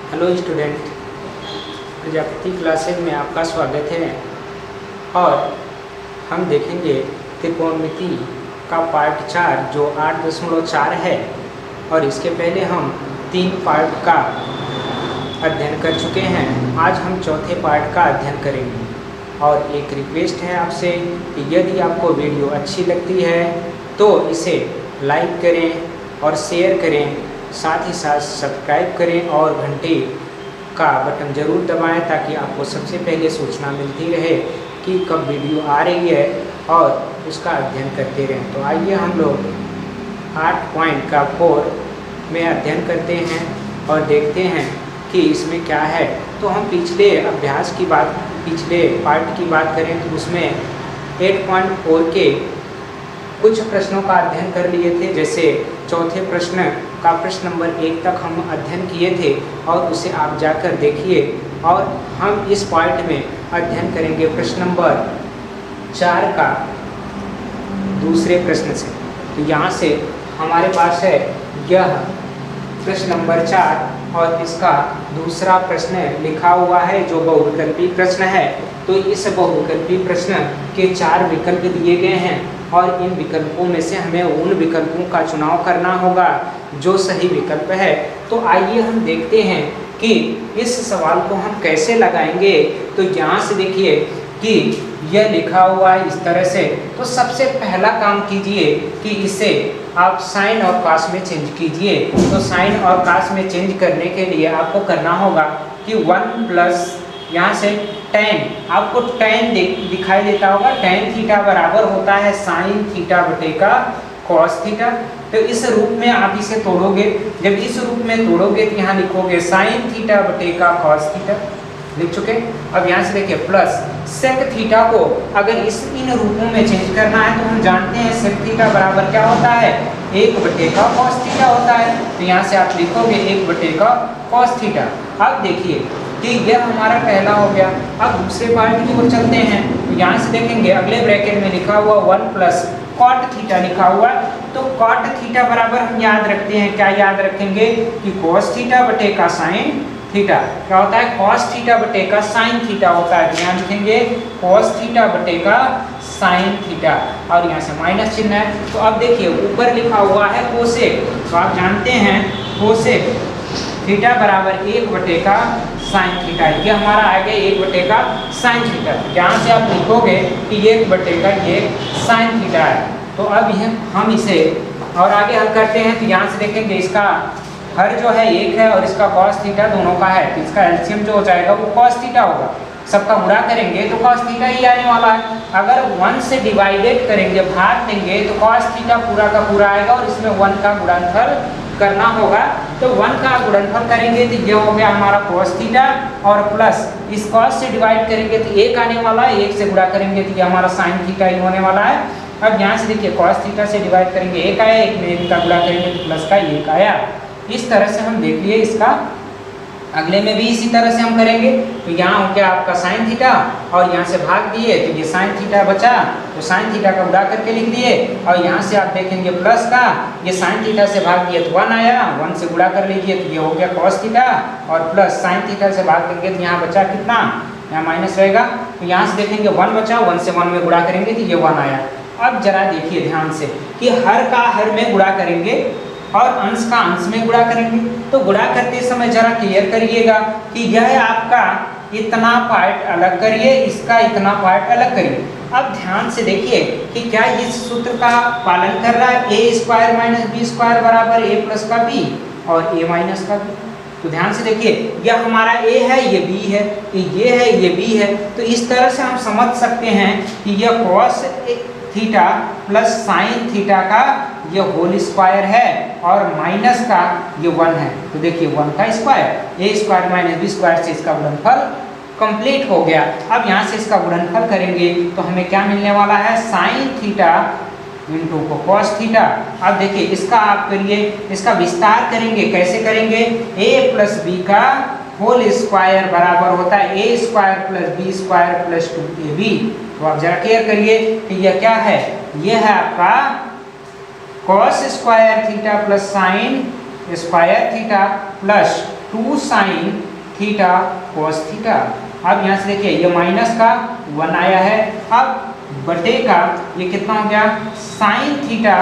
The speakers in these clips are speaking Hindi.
हेलो स्टूडेंट, प्रजापति क्लासेज में आपका स्वागत है। और हम देखेंगे त्रिकोणमिति का पार्ट 4 जो 8.4 है। और इसके पहले हम 3 पार्ट का अध्ययन कर चुके हैं। आज हम चौथे पार्ट का अध्ययन करेंगे। और एक रिक्वेस्ट है आपसे कि यदि आपको वीडियो अच्छी लगती है तो इसे लाइक करें और शेयर करें, साथ ही साथ सब्सक्राइब करें और घंटे का बटन ज़रूर दबाएं ताकि आपको सबसे पहले सूचना मिलती रहे कि कब वीडियो आ रही है और उसका अध्ययन करते रहें। तो आइए हम लोग 8.4 में अध्ययन करते हैं और देखते हैं कि इसमें क्या है। तो हम पिछले पार्ट की बात करें तो उसमें 8.4 के कुछ प्रश्नों का अध्ययन कर लिए थे। जैसे चौथे प्रश्न का प्रश्न नंबर 1 तक हम अध्ययन किए थे और उसे आप जाकर देखिए। और हम इस पार्ट में अध्ययन करेंगे प्रश्न नंबर 4 का दूसरे प्रश्न से। तो यहाँ से हमारे पास है यह प्रश्न नंबर 4 और इसका दूसरा प्रश्न लिखा हुआ है जो बहुविकल्पी प्रश्न है। तो इस बहुविकल्पी प्रश्न के 4 विकल्प दिए गए हैं और इन विकल्पों में से हमें उन विकल्पों का चुनाव करना होगा जो सही विकल्प है। तो आइए हम देखते हैं कि इस सवाल को हम कैसे लगाएंगे। तो यहाँ से देखिए कि यह लिखा हुआ है इस तरह से। तो सबसे पहला काम कीजिए कि इसे आप साइन और कास में चेंज कीजिए। तो साइन और कास में चेंज करने के लिए आपको करना होगा कि 1 प्लस यहाँ से tan, आपको tan दिखाई देता होगा। tan थीटा बराबर होता है साइन थीटा बटे का कॉस थीटा। तो इस रूप में आप इसे तोड़ोगे। जब इस रूप में तोड़ोगे तो यहाँ लिखोगे साइन थीटा बटे का कॉस थीटा, लिख चुके। अब यहाँ से देखिए प्लस सेक थीटा को अगर इन रूपों में चेंज करना है तो हम जानते हैं सेक थीटा बराबर क्या होता है, 1 बटे का कॉस थीटा होता है। तो यहाँ से आप लिखोगे 1 बटे का कॉस थीटा। अब देखिए कि यह हमारा पहला हो गया। अब दूसरे पार्ट की ओर चलते हैं। तो यहाँ से देखेंगे अगले ब्रैकेट में लिखा हुआ 1 प्लस कॉट थीटा लिखा हुआ। तो कॉट थीटा बराबर हम याद रखते हैं, क्या याद रखेंगे कि कॉस थीटा बटे का साइन थीटा क्या होता है, कॉस थीटा बटे का साइन थीटा होता है। ध्यान रखेंगे कॉस थीटा बटे का साइन थीटा और यहाँ से माइनस चिन्ह है। तो अब देखिए ऊपर लिखा हुआ है कोसेक। तो आप जानते हैं कोसेक थीटा बराबर 1 बटे का साइन थीटा। ये हमारा आ गया 1 बटे का साइन थीटा। यहाँ से आप लिखोगे कि 1 बटे का ये साइन थीटा है। तो अब हम इसे और आगे हल करते हैं। तो यहाँ से देखेंगे इसका हर जो है 1 है और इसका कॉस थीटा दोनों का है। तो इसका एलसीएम जो हो जाएगा वो कॉस थीटा होगा। सबका गुणा करेंगे तो कॉस थीटा ही आने वाला है। अगर 1 से डिवाइडेड करेंगे, भाग देंगे, तो कॉस थीटा पूरा का पूरा आएगा और इसमें 1 का गुणनफल करना होगा। तो 1 का गुणनफल करेंगे तो ये हो गया हमारा cos थीटा और प्लस इस cos से डिवाइड करेंगे तो 1 आने वाला है, 1 से गुणा करेंगे तो ये हमारा sin थीटा ही होने वाला है। अब यहाँ से देखिए cos थीटा से डिवाइड करेंगे 1 आया, 1 में 1 का गुणा करेंगे तो प्लस का 1 आया। इस तरह से हम देख लिए। इसका अगले में भी इसी तरह से हम करेंगे। तो यहाँ हो गया आपका साइन थीटा और यहाँ से भाग दिए तो ये साइन थीटा बचा, तो साइन थीटा का उड़ा करके लिख दिए। और यहाँ से आप देखेंगे प्लस का ये साइन थीटा से भाग दिए तो 1 आया, 1 से गुणा कर लीजिए तो ये हो गया कॉस थीटा और प्लस साइन थीटा से भाग देंगे तो यहाँ बचा कितना, यहाँ माइनस रहेगा। तो यहाँ से देखेंगे 1 बचा, 1 से 1 में गुणा करेंगे तो ये 1 आया। अब जरा देखिए ध्यान से कि हर का हर में गुणा करेंगे और अंश का अंश में गुणा करेंगे। तो गुणा करते समय जरा क्लियर करिएगा कि यह आपका इतना पार्ट अलग करिए, इसका इतना पार्ट अलग करिए। अब ध्यान से देखिए कि क्या इस सूत्र का पालन कर रहा है, a square minus B square बराबर a प्लस का b और a माइनस का b। तो ध्यान से देखिए यह हमारा a है, ये b है, ये है, ये b है। तो इस तरह से हम समझ सकते हैं कि यह cos theta plus sine theta का ये होल स्क्वायर है और माइनस का ये 1 है। तो देखिए 1 का square, a square minus b square से इसका गुणनफल कंप्लीट हो गया। अब यहाँ से इसका गुणनफल करेंगे तो हमें क्या मिलने वाला है, साइन थीटा इंटू को कॉस थीटा। अब देखिए इसका आप करिए, इसका विस्तार करेंगे। कैसे करेंगे, a प्लस b का होल स्क्वायर बराबर होता है a square plus b square plus 2ab। तो आप जरा क्लियर करिए कि यह क्या है, यह है आपका cos square theta plus sine square theta plus 2 sine theta cos theta. अब यहाँ से देखिए ये माइनस का 1 आया है, अब बटे का ये कितना हो गया साइन थीटा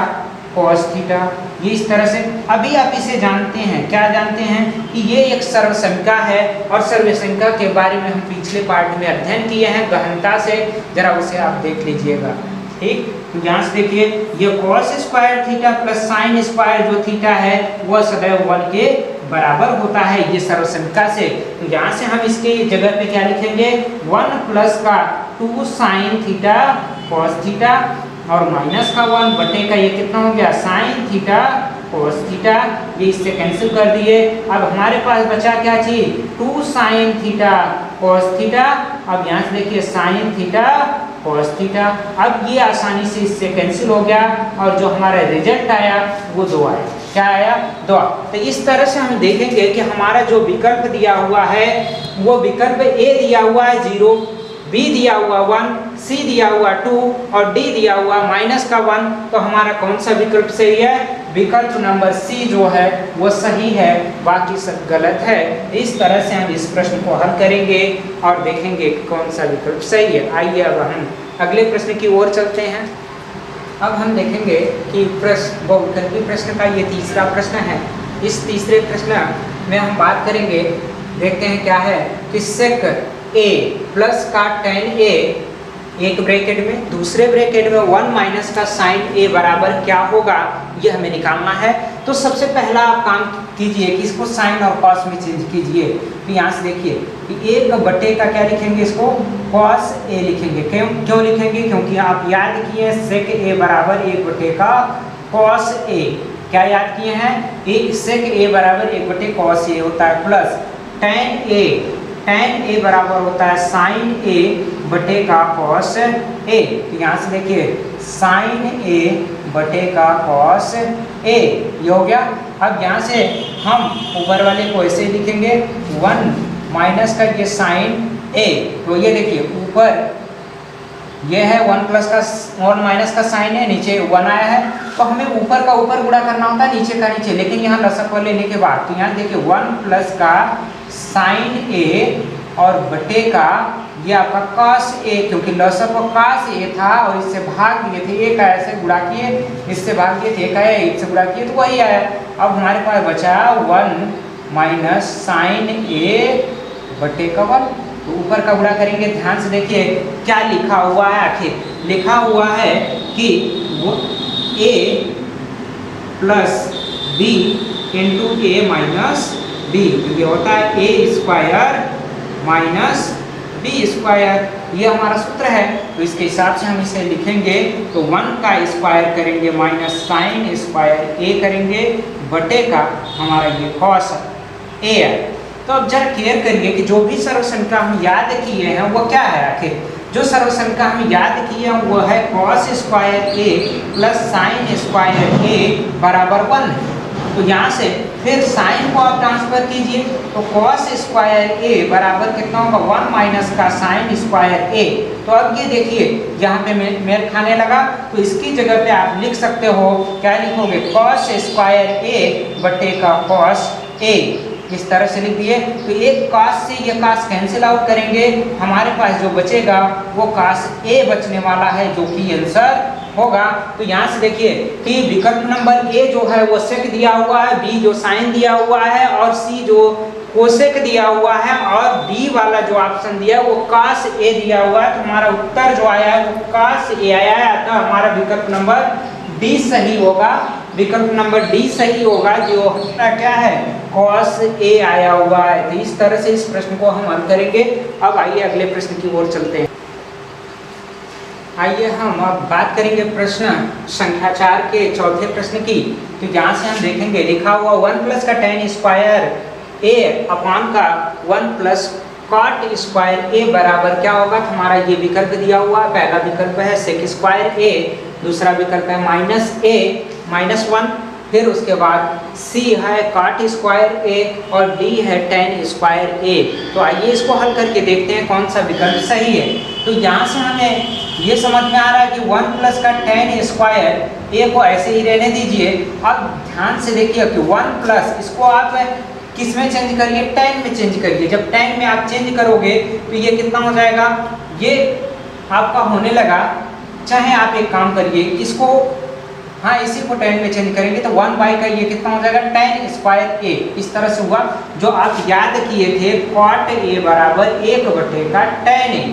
कॉस थीटा। ये इस तरह से अभी आप इसे जानते हैं, क्या जानते हैं कि ये एक सर्वसंख्या है और सर्वसंख्या के बारे में हम पिछले पार्ट में अध्ययन किए हैं गहनता से, जरा उसे आप देख लीजिएगा। ठीक, तो यहाँ से देखिए ये cos square theta plus sine square जो थीटा है वह सदैव 1 के बराबर होता है ये सर्वसंख्या से। तो यहाँ से हम इसके जगह पे क्या लिखेंगे 1 प्लस का 2 साइन थीटा कॉस थीटा और माइनस का 1 बटे का ये कितना हो गया साइन थीटा कॉस थीटा। ये इससे कैंसिल कर दिए। अब हमारे पास बचा क्या चीज 2 साइन थीटा कॉस थीटा। अब यहाँ से देखिए साइन थीटा कॉस थीटा। अब ये आसानी से इससे कैंसिल हो गया और जो हमारा रिजल्ट आया वो 2 आया। क्या आया 2। तो इस तरह से हम देखेंगे कि हमारा जो विकल्प दिया हुआ है वो विकल्प ए दिया हुआ है 0, बी दिया हुआ 1, सी दिया हुआ 2 और डी दिया हुआ माइनस का 1। तो हमारा कौन सा विकल्प सही है? विकल्प नंबर सी जो है वो सही है, बाकी सब गलत है। इस तरह से हम इस प्रश्न को हल करेंगे और देखेंगे कौन सा विकल्प सही है। आइए अब हम अगले प्रश्न की ओर चलते हैं। अब हम देखेंगे कि प्रश्न बहुविकल्पी प्रश्न का ये तीसरा प्रश्न है। इस तीसरे प्रश्न में हम बात करेंगे, देखते हैं क्या है कि सेक ए प्लस का tan ए एक ब्रैकेट में, दूसरे ब्रैकेट में 1 माइनस का साइन ए बराबर क्या होगा ये हमें निकालना है। तो सबसे पहला आप काम कीजिए कि इसको साइन और कॉस में चेंज कीजिए। तो यहाँ से देखिए कि एक बटे का क्या लिखेंगे, इसको कॉस ए लिखेंगे। क्यों लिखेंगे? क्योंकि आप याद किए सेक ए बराबर 1 बटे का कॉस ए। क्या याद किए हैं? सेक ए बराबर 1 बटे कॉस ए होता है प्लस tan ए बराबर होता है साइन ए बटे का कॉस ए। तो यहाँ से देखिए साइन ए बटे का कॉस ए ये हो गया। अब यहाँ से हम ऊपर वाले को ऐसे लिखेंगे 1 माइनस का ये साइन ए। तो ये देखिए ऊपर ये है 1 प्लस का 1 माइनस का साइन है, नीचे 1 आया है। तो हमें ऊपर का ऊपर गुणा करना होता है, नीचे का नीचे, लेकिन यहाँ लसक लेने के बाद तो यहाँ देखिए 1 प्लस का साइन ए और बटे का ये आपका कॉस ए, क्योंकि लसक को कॉस ए था और इससे भाग दिए थे, एक आया से गुणा किए, इससे भाग दिए थे, एक आया इससे गुणा किए तो वही आया। अब हमारे पास बचा 1 माइनस साइन ए बटे का 1। तो ऊपर का गुणा करेंगे, ध्यान से देखिए क्या लिखा हुआ है। आखिर लिखा हुआ है कि a plus B into A minus B, ये होता है A square minus B square. ये हमारा सूत्र है। तो इसके हिसाब से हम इसे लिखेंगे तो 1 का स्क्वायर करेंगे माइनस साइन स्क्वायर ए करेंगे बटे का हमारा ये कॉस ए है। तो अब जरा क्लियर करिए कि जो भी सर्वसंख्या हम याद किए हैं वो क्या है। आखिर जो सर्वसंख्या हम याद किए हैं वो है cos square A plus sine square ए बराबर 1। तो यहाँ से फिर साइन को आप ट्रांसफर कीजिए तो कॉस स्क्वायर ए बराबर कितना होगा 1 माइनस का साइन स्क्वायर ए। तो अब ये देखिए यहाँ पे मेल खाने लगा, तो इसकी जगह पे आप लिख सकते हो, क्या लिखोगे कॉस स्क्वायर ए बटे का कॉस ए, इस तरह से लिख दिए। तो एक कॉस से ये कॉस कैंसिल आउट करेंगे, हमारे पास जो बचेगा वो कॉस ए बचने वाला है जो कि आंसर होगा। तो यहाँ से देखिए कि विकल्प नंबर ए जो है वो सेक दिया हुआ है, बी जो साइन दिया हुआ है और सी जो कोसेक दिया हुआ है और डी वाला जो ऑप्शन दिया है वो कॉस ए दिया हुआ है। तो हमारा उत्तर जो आया है वो कॉस ए आया है। तो हमारा विकल्प नंबर डी सही होगा। विकल्प नंबर डी सही होगा, जो क्या है कॉस ए आया हुआ है। तो इस तरह से इस प्रश्न को हम हल करेंगे। अब आइए अगले प्रश्न की ओर चलते हैं। आइए हम अब बात करेंगे प्रश्न संख्या 4 के चौथे प्रश्न की। तो यहाँ से हम देखेंगे लिखा हुआ 1 प्लस का tan स्क्वायर ए अपान का 1 प्लस कॉट स्क्वायर ए बराबर क्या होगा। तो हमारा ये विकल्प दिया हुआ है। पहला विकल्प है सेक स्क्वायर ए, दूसरा विकल्प है माइनस ए माइनस 1, फिर उसके बाद सी है कॉट स्क्वायर ए और डी है tan स्क्वायर ए। तो आइए इसको हल करके देखते हैं कौन सा विकल्प सही है। तो यहाँ से हमें ये समझ में आ रहा है कि 1 प्लस का tan स्क्वायर ए को ऐसे ही रहने दीजिए। अब ध्यान से देखिए कि 1 प्लस इसको आप किस में चेंज करिए, tan में चेंज करिए। जब tan में आप चेंज करोगे तो ये कितना हो जाएगा, ये आपका होने लगा, चाहे आप एक काम करिए इसको, हाँ इसी को tan में चेंज करेंगे तो 1 बाई का ये कितना हो जाएगा, tan स्क्वायर a। इस तरह से हुआ, जो आप याद किए थे cot a बराबर 1/tan a,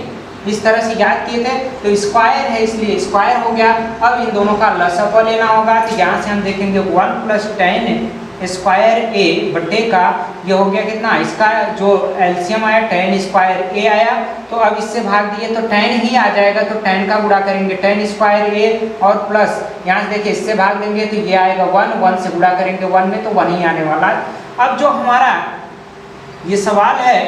इस तरह से याद किए थे, तो स्क्वायर है इसलिए स्क्वायर हो गया। अब इन दोनों का लसागु लेना होगा, तो यहाँ से हम देखेंगे 1 + tan स्क्वायर a बटे का, ये हो गया कितना, इसका जो एलसीएम आया tan स्क्वायर a आया, तो अब इससे भाग दिए तो tan ही आ जाएगा, तो tan का गुणा करेंगे tan स्क्वायर a और प्लस यहाँ से देखिए इससे भाग देंगे तो ये आएगा 1 से गुणा करेंगे 1 में तो 1 ही आने वाला है। अब जो हमारा ये सवाल है,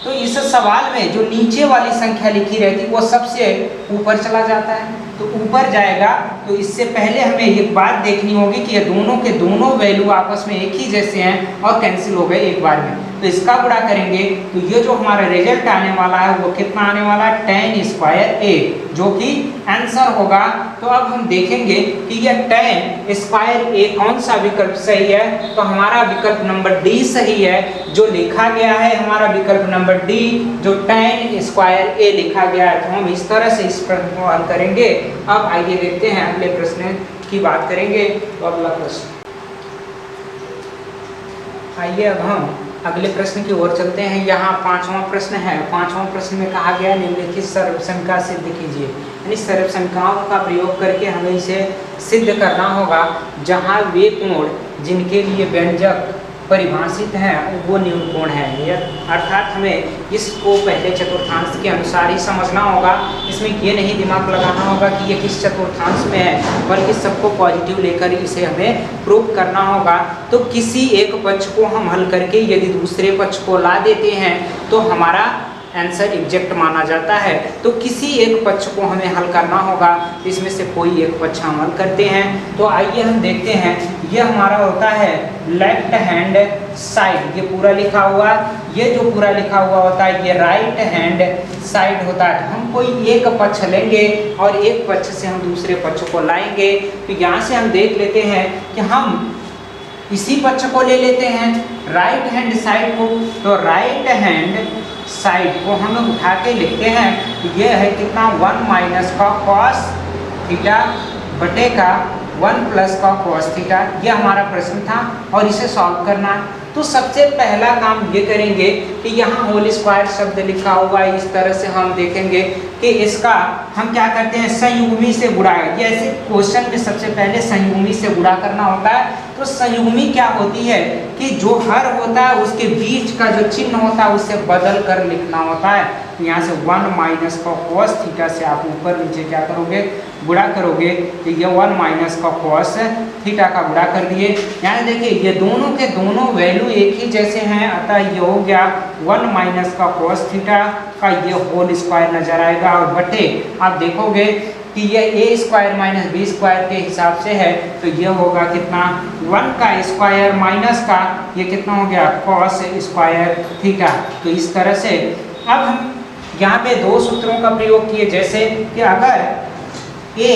तो इस सवाल में जो नीचे वाली संख्या लिखी रहती वो सबसे ऊपर चला जाता है, तो ऊपर जाएगा। तो इससे पहले हमें एक बात देखनी होगी कि ये दोनों के दोनों वैल्यू आपस में एक ही जैसे हैं और कैंसिल हो गए एक बार में, तो इसका गुणा करेंगे तो ये जो हमारा रिजल्ट आने वाला है वो कितना आने वाला है, tan स्क्वायर a, जो कि आंसर होगा। तो अब हम देखेंगे कि यह tan स्क्वायर a कौन सा विकल्प सही है, तो हमारा विकल्प नंबर डी सही है, जो लिखा गया है हमारा विकल्प नंबर डी, जो tan स्क्वायर a लिखा गया है। तो हम इस तरह से इस प्रश्न को हल करेंगे। अब आइए देखते हैं अगले प्रश्न की बात करेंगे। तो अगला प्रश्न, आइए अब हम अगले प्रश्न की ओर चलते हैं। यहाँ 5वां प्रश्न है। 5वां प्रश्न में कहा गया निम्नलिखित सर्वसंख्या सिद्ध कीजिए, यानी सर्वसंख्याओं का प्रयोग करके हमें इसे सिद्ध करना होगा जहाँ वे कोण जिनके लिए व्यंजक परिभाषित हैं वो न्यून कोण है। अर्थात हमें इसको पहले चतुर्थांश के अनुसार ही समझना होगा, इसमें ये नहीं दिमाग लगाना होगा कि ये किस चतुर्थांश में है, बल्कि सबको पॉजिटिव लेकर इसे हमें प्रूव करना होगा। तो किसी एक पक्ष को हम हल करके यदि दूसरे पक्ष को ला देते हैं तो हमारा आंसर एग्जैक्ट माना जाता है। तो किसी एक पक्ष को हमें हल करना होगा, इसमें से कोई एक पक्ष हम हल करते हैं। तो आइए हम देखते हैं, ये हमारा होता है लेफ्ट हैंड साइड, ये पूरा लिखा हुआ, ये जो पूरा लिखा हुआ होता है ये राइट हैंड साइड होता है। हम कोई एक पक्ष लेंगे और एक पक्ष से हम दूसरे पक्ष को लाएंगे। तो यहाँ से हम देख लेते हैं कि हम इसी पक्ष को ले लेते हैं, राइट हैंड साइड को। तो राइट हैंड साइड को हम उठा के लिखते हैं, ये है कितना, 1 - का cos थीटा बटे का 1 + का cos थीटा। ये हमारा प्रश्न था और इसे सॉल्व करना है। तो सबसे पहला काम ये करेंगे कि यहाँ होल स्क्वायर शब्द लिखा हुआ है, इस तरह से हम देखेंगे कि इसका हम क्या करते हैं, संयुग्मी से गुणा। ये ऐसे क्वेश्चन में सबसे पहले संयुग्मी से गुणा करना होता है। तो संयुग्मी क्या होती है कि जो हर होता है उसके बीच का जो चिन्ह होता है उसे बदल कर लिखना होता है। तो यहाँ से 1 - का cos थीटा से आप ऊपर नीचे क्या करोगे, गुणा करोगे। तो ये 1 - का cos थीटा का गुणा कर दिए। यहाँ देखिए ये दोनों के दोनों वैल्यू एक ही जैसे हैं, अतः ये हो गया 1 - का cos थीटा का ये होल स्क्वायर नजर आएगा, और बटे आप देखोगे कि ये a² - b² के हिसाब से है, तो ये होगा कितना, 1 का स्क्वायर माइनस का ये कितना हो गया, cos स्क्वायर थीटा। तो इस तरह से अब हम यहाँ पे दो सूत्रों का प्रयोग किए, जैसे कि अगर a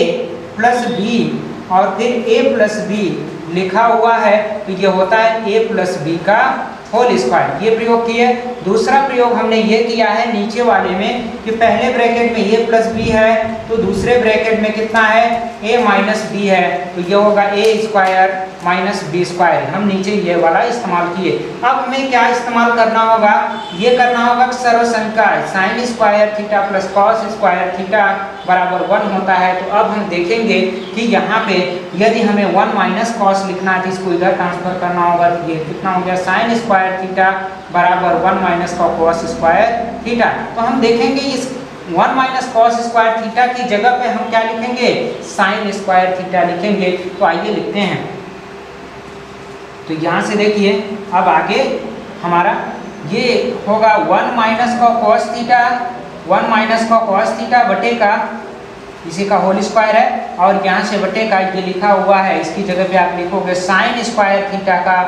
+ b और फिर a + b लिखा हुआ है तो ये होता है a + b का होल स्क्वायर, ये प्रयोग किए। दूसरा प्रयोग हमने ये किया है नीचे वाले में कि पहले ब्रैकेट में a + b है तो दूसरे ब्रैकेट में कितना है, a - b है, तो ये होगा a² - b²। हम नीचे ये वाला इस्तेमाल किए। अब हमें क्या इस्तेमाल करना होगा, ये करना होगा कि सर्वसंख्या sin square theta + cos square theta बराबर 1 होता है। तो अब हम देखेंगे कि यहाँ पे यदि हमें 1 - cos लिखना है तो इसको इधर ट्रांसफर करना होगा, तो ये कितना हो गया, sin स्क्वायर थीटा बराबर 1 - का cos स्क्वायर थीटा। तो हम देखेंगे इस 1 - cos स्क्वायर थीटा की जगह पे हम क्या लिखेंगे, sin स्क्वायर थीटा लिखेंगे। तो आइए लिखते हैं। तो यहाँ से देखिए अब आगे हमारा ये होगा 1 - का cos थीटा, 1 - का cos थीटा बटे का इसी का होल स्क्वायर है, और यहाँ से बटे का ये लिखा हुआ है, इसकी जगह पे आप लिखोगे sin स्क्वायर थीटा का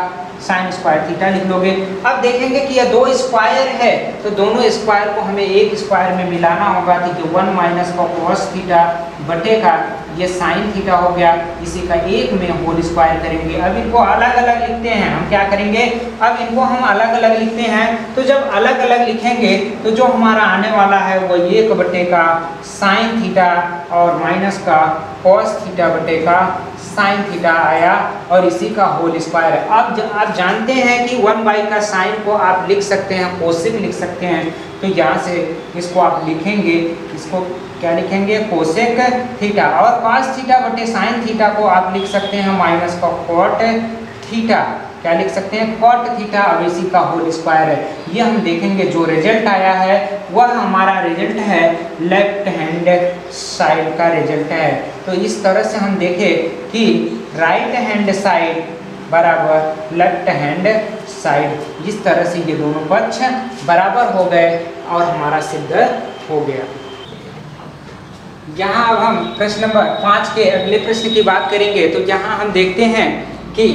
sin स्क्वायर थीटा लिख लोगे। अब देखेंगे कि यह दो स्क्वायर है तो दोनों स्क्वायर को हमें एक स्क्वायर में मिलाना होगा। तो ये 1 - का cos थीटा बटे का ये साइन थीटा हो गया, इसी का एक में होल स्क्वायर करेंगे। अब इनको अलग अलग लिखते हैं, हम क्या करेंगे, अब इनको हम अलग अलग लिखते हैं। तो जब अलग अलग लिखेंगे तो जो हमारा आने वाला है वो 1 का साइन थीटा और माइनस का कॉस थीटा बटे का साइन थीटा आया और इसी का होल स्क्वायर है। अब आप जानते हैं कि 1 का साइन को आप लिख सकते हैं, कोसेक लिख सकते हैं। तो यहाँ से इसको आप लिखेंगे, इसको क्या लिखेंगे, कोसेक थीटा, और कॉस थीटा बटे साइन थीटा को आप लिख सकते हैं माइनस का कॉट थीटा, क्या लिख सकते हैं, कॉट थीटा, और इसी का होल स्क्वायर है। ये हम देखेंगे जो रिजल्ट आया है वह हमारा रिजल्ट है लेफ्ट हैंड साइड का रिजल्ट है। तो इस तरह से हम देखें कि राइट हैंड साइड बराबर लेफ्ट हैंड साइड, इस तरह से ये दोनों पक्ष बराबर हो गए और हमारा सिद्ध हो गया। यहाँ अब हम प्रश्न नंबर 5 के अगले प्रश्न की बात करेंगे। तो यहाँ हम देखते हैं कि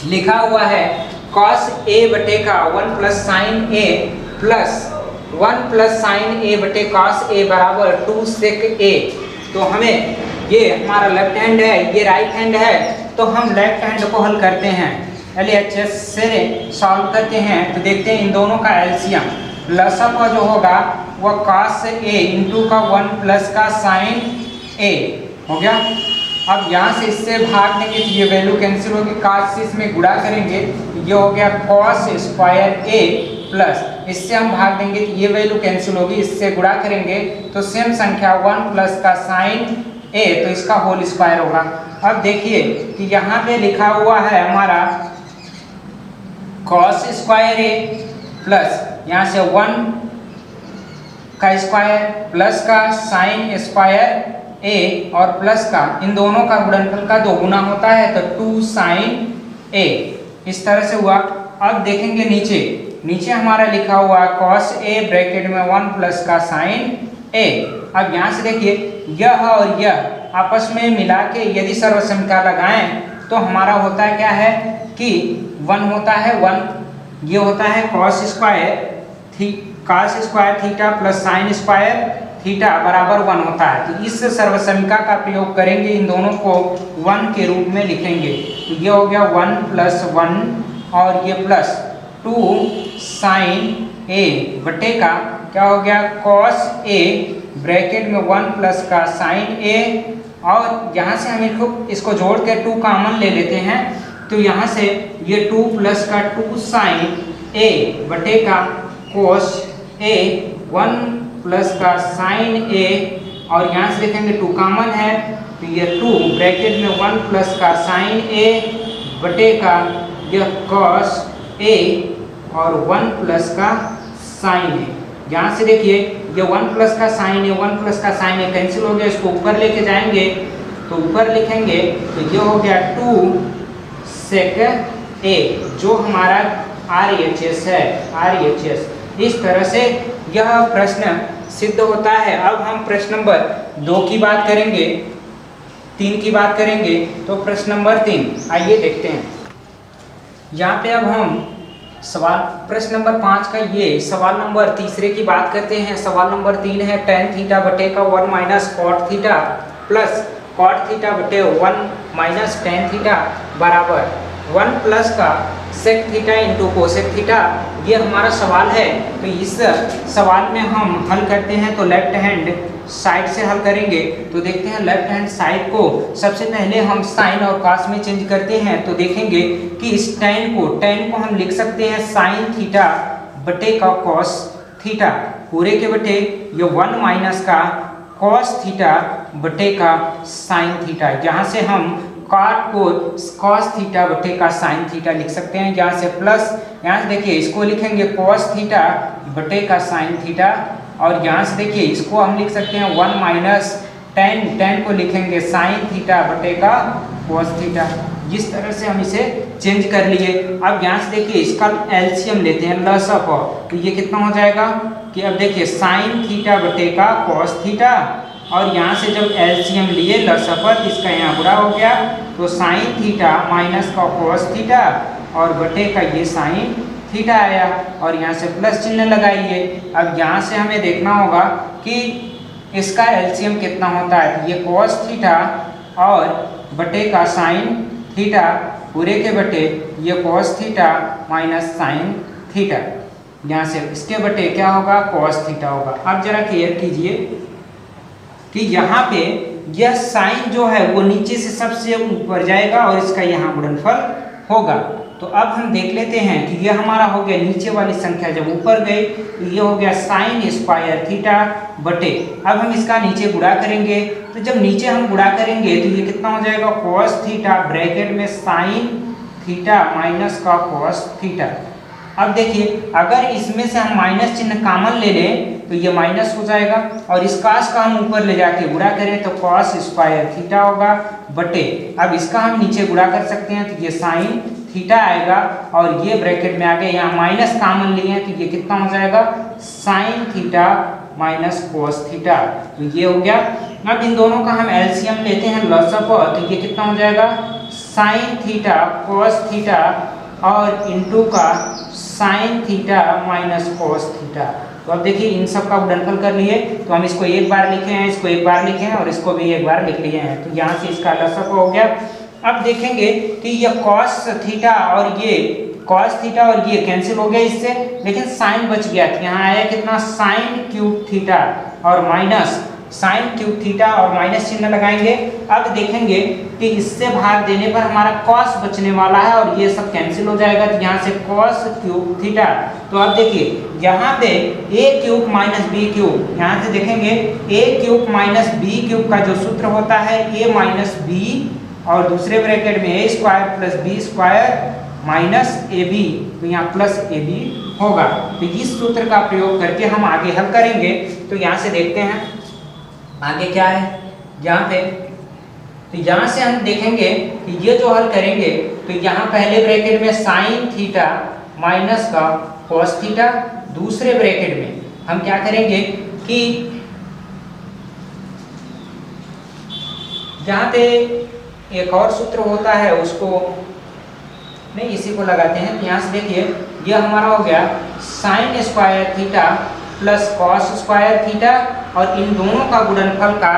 लिखा हुआ है cos a बटे का 1 plus sign a plus 1 plus sign a बटे cos a बराबर 2 sec a। तो हमें ये हमारा लेफ्ट हैंड है, ये राइट हैंड है, तो हम लेफ्ट हैंड को हल करते हैं, LHS से सॉल्व करते हैं। तो देखते हैं इन दोनों का एलसीएम, लसा का जो होगा वह cos a इंटू का 1 प्लस का साइन a हो गया। अब यहाँ से इससे भाग देंगे तो ये वैल्यू कैंसिल होगी, cos से इसमें गुणा करेंगे, ये हो गया cos स्क्वायर a प्लस इससे हम भाग देंगे तो ये वैल्यू कैंसिल होगी, इससे गुणा करेंगे तो सेम संख्या 1 प्लस का साइन a, तो इसका होल स्क्वायर होगा। अब देखिए कि यहाँ पे लिखा हुआ है हमारा cos स्क्वायर a प्लस यहाँ से 1 का स्क्वायर प्लस का साइन स्क्वायर a और प्लस का इन दोनों का गुणनफल का 2 गुना होता है तो 2 साइन a, इस तरह से हुआ। अब देखेंगे नीचे हमारा लिखा हुआ cos a ब्रैकेट में 1 प्लस का साइन a। अब यहाँ से देखिए यह और यह आपस में मिला के यदि सर्वसमीकरण लगाएं तो हमारा होता है क्या है कि 1 होता है 1, ये होता है cos square theta plus sine square theta बराबर 1 होता है। तो इस सर्वसमीकरण का प्रयोग करेंगे, इन दोनों को 1 के रूप में लिखेंगे। तो ये हो गया 1 प्लस 1 और ये प्लस 2 साइन a बटे का क्या हो गया cos a ब्रैकेट में 1 प्लस का साइन a, और यहाँ से हम इसको जोड़ के 2 कॉमन ले लेते हैं। तो यहाँ से ये 2 प्लस का 2 साइन a बटे का cos a 1 प्लस का साइन a, और यहाँ से देखेंगे 2 कॉमन है तो ये 2 ब्रैकेट में 1 प्लस का साइन a बटे का यह cos a और 1 प्लस का साइन a। यहाँ से देखिए ये 1 प्लस का साइन a 1 प्लस का साइन a कैंसिल हो गया, इसको ऊपर लेके जाएंगे तो ऊपर लिखेंगे तो ये हो गया 2 sec a जो हमारा RHS है, RHS। इस तरह से यह प्रश्न सिद्ध होता है। अब हम प्रश्न नंबर 2 की बात करेंगे, 3 की बात करेंगे। तो प्रश्न नंबर 3 आइए देखते हैं। यहाँ पे अब हम प्रश्न नंबर 5 का ये सवाल नंबर 3 की बात करते हैं। सवाल नंबर 3 है tan थीटा बटे का 1 minus cot theta plus cot theta बटे 1 माइनस tan थीटा बराबर 1 प्लस का sec theta into cosec theta, ये हमारा सवाल है। तो इस सवाल में हम हल करते हैं तो लेफ्ट हैंड साइड से हल करेंगे। तो देखते हैं लेफ्ट हैंड साइड को सबसे पहले हम साइन और कॉस में चेंज करते हैं। तो देखेंगे कि इस tan को हम लिख सकते हैं साइन थीटा बटे का कॉस थीटा पूरे के बटे ये 1 माइनस का कॉस थीटा बटे का साइन थीटा, यहाँ से हम कॉट को cos थीटा बटे का साइन थीटा लिख सकते हैं। यहाँ से प्लस, यहाँ से देखिए इसको लिखेंगे cos थीटा बटे का साइन थीटा, और यहाँ से देखिए इसको हम लिख सकते हैं 1 माइनस tan को लिखेंगे साइन थीटा बटे का cos थीटा। जिस तरह से हम इसे चेंज कर लिए। अब यहाँ से देखिए इसका एलसीएम लेते हैं लसअप, तो ये कितना हो जाएगा कि अब देखिए साइन थीटा बटे का cos थीटा, और यहाँ से जब एलसीएम लिए लसअप इसका यहाँ बुरा हो गया तो साइन थीटा माइनस का cos थीटा और बटे का ये साइन थीटा आया, और यहाँ से प्लस चिन्ह लगाइए। अब यहाँ से हमें देखना होगा कि इसका एलसीएम कितना होता है, तो ये cos थीटा और बटे का sin थीटा पूरे के बटे ये cos theta minus sin theta, यहाँ से इसके बटे क्या होगा, cos थीटा होगा। अब जरा क्लियर कीजिए कि यहाँ पे यह साइन जो है वो नीचे से सबसे ऊपर जाएगा और इसका यहाँ गुणनफल होगा। तो अब हम देख लेते हैं कि ये हमारा हो गया नीचे वाली संख्या जब ऊपर गई तो ये हो गया साइन स्क्वायर थीटा बटे, अब हम इसका नीचे गुणा करेंगे, तो जब नीचे हम गुणा करेंगे तो ये कितना हो जाएगा, cos थीटा ब्रैकेट में साइन थीटा माइनस का cos थीटा। अब देखिए अगर इसमें से हम माइनस चिन्ह कॉमन ले लें तो ये माइनस हो जाएगा और इस cos का हम ऊपर ले जाके गुणा करें तो cos स्क्वायर थीटा होगा बटे, अब इसका हम नीचे गुणा कर सकते हैं तो ये साइन थीटा आएगा और ये ब्रैकेट में आ गया, यहाँ माइनस कॉमन लिए हैं तो ये कितना हो जाएगा, sine theta minus cos theta, तो ये हो गया। अब इन दोनों का हम एलसीएम लेते हैं लॉसअप, तो ये कितना हो जाएगा, साइन थीटा cos थीटा और इनटू का sine theta minus cos theta. तो अब देखिए इन सब का गुणनफल कर लिए, तो हम इसको एक बार लिखे हैं, इसको एक बार लिखे हैं और इसको भी एक बार लिख लिए हैं, तो यहाँ से इसका लॉसअप हो गया। अब देखेंगे कि ये cos थीटा और ये cos थीटा और ये कैंसिल हो गया इससे, लेकिन साइन बच गया, तो यहाँ आया कितना, साइन क्यूब थीटा और माइनस साइन क्यूब थीटा और माइनस चिन्ह लगाएंगे। अब देखेंगे कि इससे भाग देने पर हमारा cos बचने वाला है और ये सब कैंसिल हो जाएगा, तो यहाँ से cos क्यूब थीटा। तो अब देखिए यहाँ पे a cube minus B cube, यहाँ से देखेंगे a cube minus B cube का जो सूत्र होता है a माइनस बी और दूसरे ब्रैकेट में a square plus B square minus A B, तो यहाँ प्लस ए बी होगा। तो इस सूत्र का प्रयोग करके हम आगे हल करेंगे। तो यहाँ से देखते हैं आगे क्या है यहाँ पे, तो यहाँ से हम देखेंगे कि ये जो हल करेंगे तो यहाँ पहले ब्रैकेट में साइन थीटा माइनस का cos थीटा, दूसरे ब्रैकेट में हम क्या करेंगे कि यहाँ पे एक और सूत्र होता है उसको नहीं, इसी को लगाते हैं। तो यहाँ से देखिए यह हमारा हो गया sine square theta plus cos square theta और इन दोनों का गुणनफल का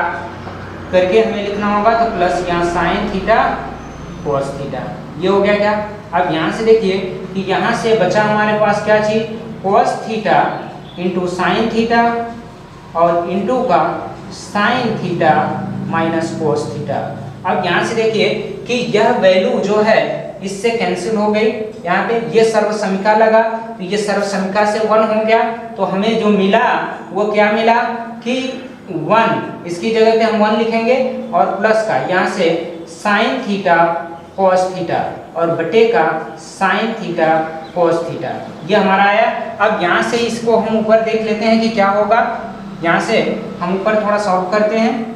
करके हमें लिखना होगा, तो प्लस यहाँ साइन थीटा cos थीटा, ये हो गया क्या। अब यहाँ से देखिए कि यहाँ से बचा हमारे पास क्या चीज, cos theta into sine theta और इंटू का sine theta minus cos theta. अब यहाँ से देखिए कि यह वैल्यू जो है इससे कैंसिल हो गई, यहाँ पे ये सर्वसमीका लगा तो ये सर्वसमीका से 1 हो गया, तो हमें जो मिला वो क्या मिला कि 1, इसकी जगह पे हम 1 लिखेंगे और प्लस का यहाँ से साइन थीटा cos थीटा और बटे का साइन थीटा cos थीटा, ये हमारा आया। अब यहाँ से इसको हम ऊपर देख लेते हैं कि क्या होगा, यहाँ से हम ऊपर थोड़ा सॉल्व करते हैं।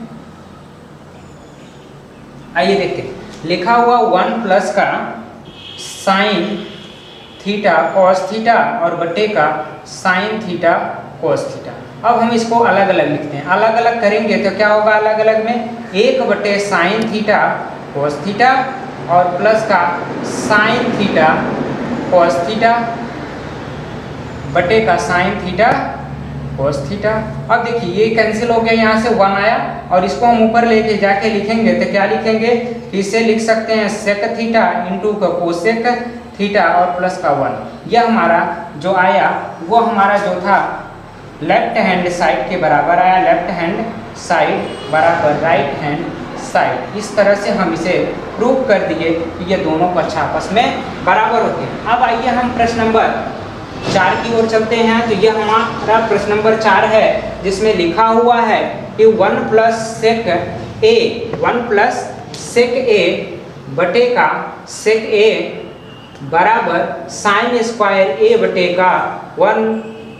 आइए देखते हैं, लिखा हुआ 1 प्लस का साइन थीटा cos थीटा और बटे का साइन थीटा cos थीटा। अब हम इसको अलग अलग लिखते हैं, अलग अलग करेंगे तो क्या होगा, अलग अलग में 1 बटे साइन थीटा cos थीटा और प्लस का साइन थीटा cos थीटा बटे का साइन थीटा cos थीटा। अब देखिए ये कैंसिल हो गया, यहाँ से 1 आया और इसको हम ऊपर लेके जाके लिखेंगे तो क्या लिखेंगे, इसे लिख सकते हैं सेक थीटा इंटू का कोसेक थीटा और प्लस का 1। यह हमारा जो आया वो हमारा जो था लेफ्ट हैंड साइड के बराबर आया, लेफ्ट हैंड साइड बराबर राइट हैंड साइड। इस तरह से हम इसे प्रूव कर दिए कि ये दोनों पक्ष आपस में बराबर होते हैं। अब आइए हम प्रश्न नंबर 4 की ओर चलते हैं। तो यह हमारा प्रश्न नंबर 4 है जिसमें लिखा हुआ है कि 1 प्लस सेक ए, 1 प्लस सेक ए बटे का सेक ए बराबर साइन स्क्वायर ए बटे का 1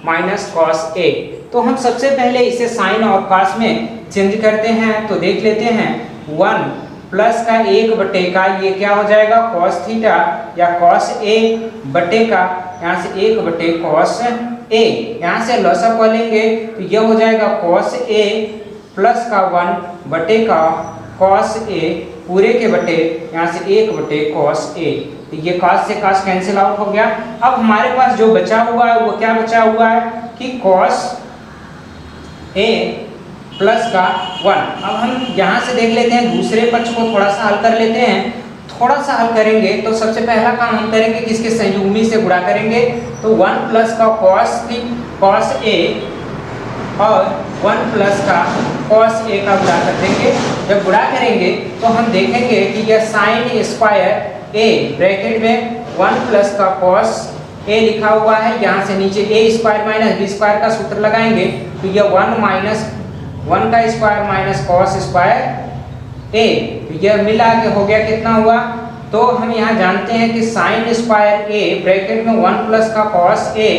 माइनस कॉस ए। तो हम सबसे पहले इसे साइन और कॉस में चेंज करते हैं, तो देख लेते हैं 1 प्लस का 1 बटे का ये क्या हो जाएगा cos थीटा या cos ए बटे का यहाँ से 1 बटे cos ए, यहाँ से लॉसअप लेंगे तो यह हो जाएगा cos ए प्लस का 1 बटे का cos ए पूरे के बटे यहाँ से 1 बटे cos ए। तो ये cos से cos कैंसिल आउट हो गया। अब हमारे पास जो बचा हुआ है वो क्या बचा हुआ है कि cos ए प्लस का 1। अब हम यहाँ से देख लेते हैं, दूसरे पक्ष को थोड़ा सा हल कर लेते हैं। थोड़ा सा हल करेंगे तो सबसे पहला काम हम करेंगे कि इसके संयुग्मी से गुणा करेंगे। तो 1 प्लस का cos A और 1 प्लस का cos A का गुणा कर देंगे। जब गुणा करेंगे तो हम देखेंगे कि यह साइन स्क्वायर A ब्रैकेट में 1 प्लस का cos A लिखा हुआ है, यहाँ से नीचे A square minus B square का सूत्र लगाएंगे तो यह 1 माइनस 1 का square minus cos square A, यह मिला के हो गया कितना हुआ। तो हम यहाँ जानते हैं कि साइन स्क्वायर A ब्रैकेट में 1 प्लस का cos A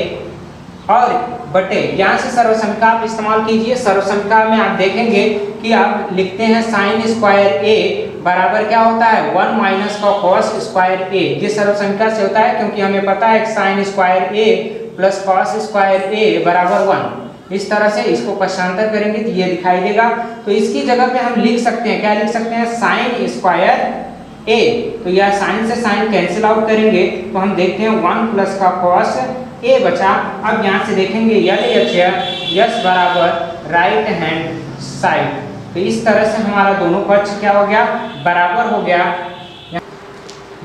और बटे, यहाँ से सर्वसंख्या आप इस्तेमाल कीजिए। सर्वसंख्या में आप देखेंगे कि आप लिखते हैं साइन स्क्वायर A बराबर क्या होता है 1 माइनस का cos स्क्वायर A। ये सर्वसंख्या से होता है क्योंकि हमें पता है कि sine square A plus cos square A बराबर 1। इस तरह से इसको पक्षांतर करेंगे तो ये दिखाई देगा। तो इसकी जगह पे हम लिख सकते हैं, क्या लिख सकते हैं, साइन स्क्वायर A। तो यह साइन से साइन कैंसिल आउट करेंगे तो हम देखते हैं 1 प्लस का cos A बचा। अब यहाँ से देखेंगे यस बराबर राइट हैंड साइड। तो इस तरह से हमारा दोनों पक्ष क्या हो गया, बराबर हो गया।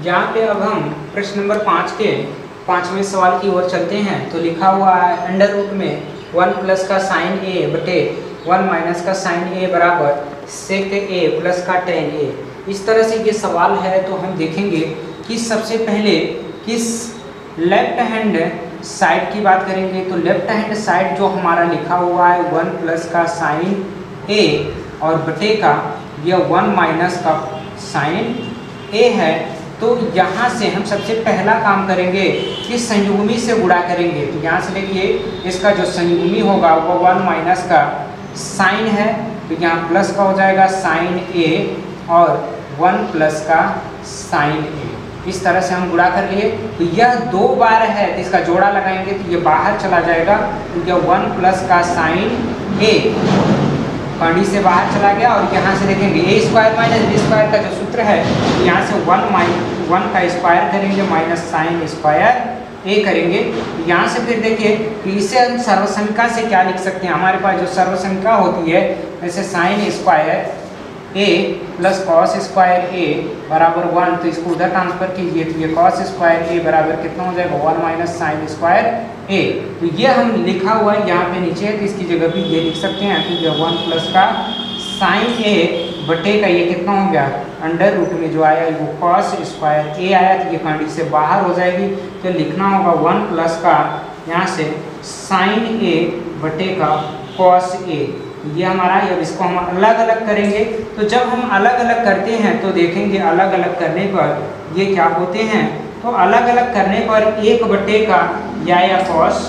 यहाँ पे अब हम प्रश्न नंबर 5 के 5वें सवाल की ओर चलते हैं। तो लिखा हुआ है अंडर रूट में 1 प्लस का साइन A बटे 1 माइनस का साइन A बराबर सेक A प्लस का tan A। इस तरह से ये सवाल है। तो हम देखेंगे कि सबसे पहले किस लेफ्ट हैंड साइड की बात करेंगे। तो लेफ्ट हैंड साइड जो हमारा लिखा हुआ है 1 प्लस का साइन A और बटे का यह 1 माइनस का साइन A है। तो यहाँ से हम सबसे पहला काम करेंगे कि संयुग्मी से गुणा करेंगे। तो यहाँ से देखिए इसका जो संयुग्मी होगा वो 1 माइनस का साइन है, तो यहाँ प्लस का हो जाएगा साइन A और 1 प्लस का साइन A। इस तरह से हम गुणा कर लिए। तो यह 2 बार है तो इसका जोड़ा लगाएंगे तो ये बाहर चला जाएगा। तो यह 1 प्लस का साइन A कड़ी से बाहर चला गया। और यहाँ से देखेंगे A square minus B square का जो सूत्र है तो यहाँ से 1 का स्क्वायर करेंगे माइनस साइन स्क्वायर A करेंगे। यहाँ से फिर देखिए कि इसे हम सर्वसंख्या से क्या लिख सकते हैं। हमारे पास जो सर्वसंख्या होती है जैसे sine square A plus cos square A बराबर 1, तो इसको उधर ट्रांसफर कीजिए तो ये कॉस स्क्वायर A बराबर कितना हो जाएगा 1 माइनस साइन स्क्वायर A। तो ये हम लिखा हुआ है यहाँ पे नीचे, तो इसकी जगह भी ये लिख सकते हैं। तो ये 1 प्लस का साइन A बटे का ये कितना हो गया अंडर रूट में जो आया वो कॉस स्क्वायर A आया, तो ये कांडी से बाहर हो जाएगी। तो लिखना होगा 1 प्लस का यहाँ से साइन A बटे का कॉस A। ये हमारा, अब इसको हम अलग अलग करेंगे। तो जब हम अलग अलग करते हैं तो देखेंगे अलग अलग करने पर ये क्या होते हैं। तो अलग अलग करने पर 1 बटे का या कॉस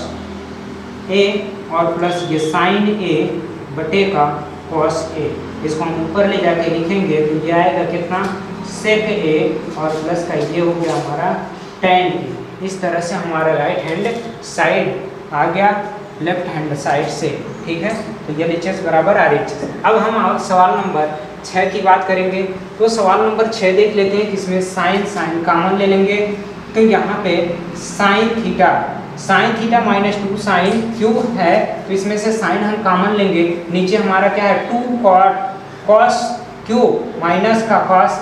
A और प्लस ये साइन A बटे का कॉस A, इसको हम ऊपर ले जाके लिखेंगे तो ये आएगा कितना सेक A और प्लस का ये हो गया हमारा tan A। इस तरह से हमारा राइट हैंड साइड आ गया लेफ्ट हैंड साइड से, ठीक है। तो ये LHS बराबर RH। अब हम सवाल नंबर 6 की बात करेंगे। तो सवाल नंबर 6 देख लेते हैं, जिसमें साइन कॉमन ले लेंगे। तो यहाँ पे sine theta minus 2 sine cube है, तो इसमें से साइन हम कॉमन लेंगे। नीचे हमारा क्या है 2 कॉस क्यूब माइनस का कॉस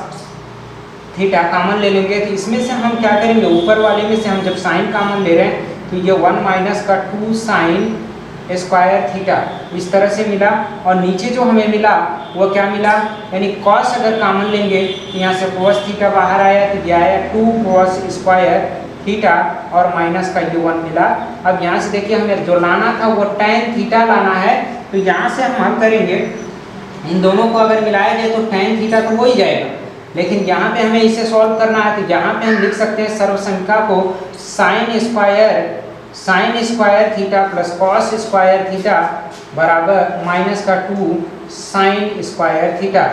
थीटा कॉमन ले लेंगे। तो इसमें से हम क्या करेंगे, ऊपर वाले में से हम जब साइन कॉमन ले रहे हैं तो ये 1 माइनस का 2 साइन स्क्वायर थीटा इस तरह से मिला। और नीचे जो हमें मिला वो क्या मिला, यानी कॉस अगर कॉमन लेंगे तो यहाँ से कॉस थीटा बाहर आया तो ये आया 2 कॉस स्क्वायर थीटा और माइनस का ये 1 मिला। अब यहाँ से देखिए हमें जो लाना था वो tan थीटा लाना है। तो यहाँ से हम हल करेंगे, इन दोनों को अगर मिलाया जाए तो tan थीटा तो हो ही जाएगा, लेकिन यहाँ पे हमें इसे सॉल्व करना है। तो यहाँ पे हम लिख सकते हैं सर्वसंख्या को sine square theta plus cos square theta बराबर माइनस का 2 साइन स्क्वायर थीटा,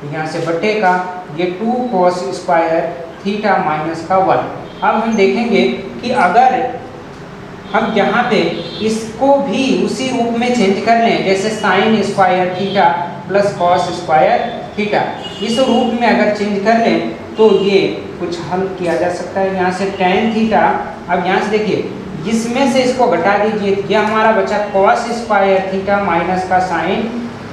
यहाँ से बटे का ये 2 कॉस स्क्वायर थीटा माइनस का 1। अब हम देखेंगे कि अगर हम यहाँ पे इसको भी उसी रूप में चेंज कर लें, जैसे sine square theta plus cos square theta, इस रूप में अगर चेंज कर लें तो ये कुछ हल किया जा सकता है। यहाँ से tan थीटा, अब यहाँ से देखिए इसमें से इसको घटा दीजिए, यह हमारा बचा कॉस स्क्वायर थीटा माइनस का साइन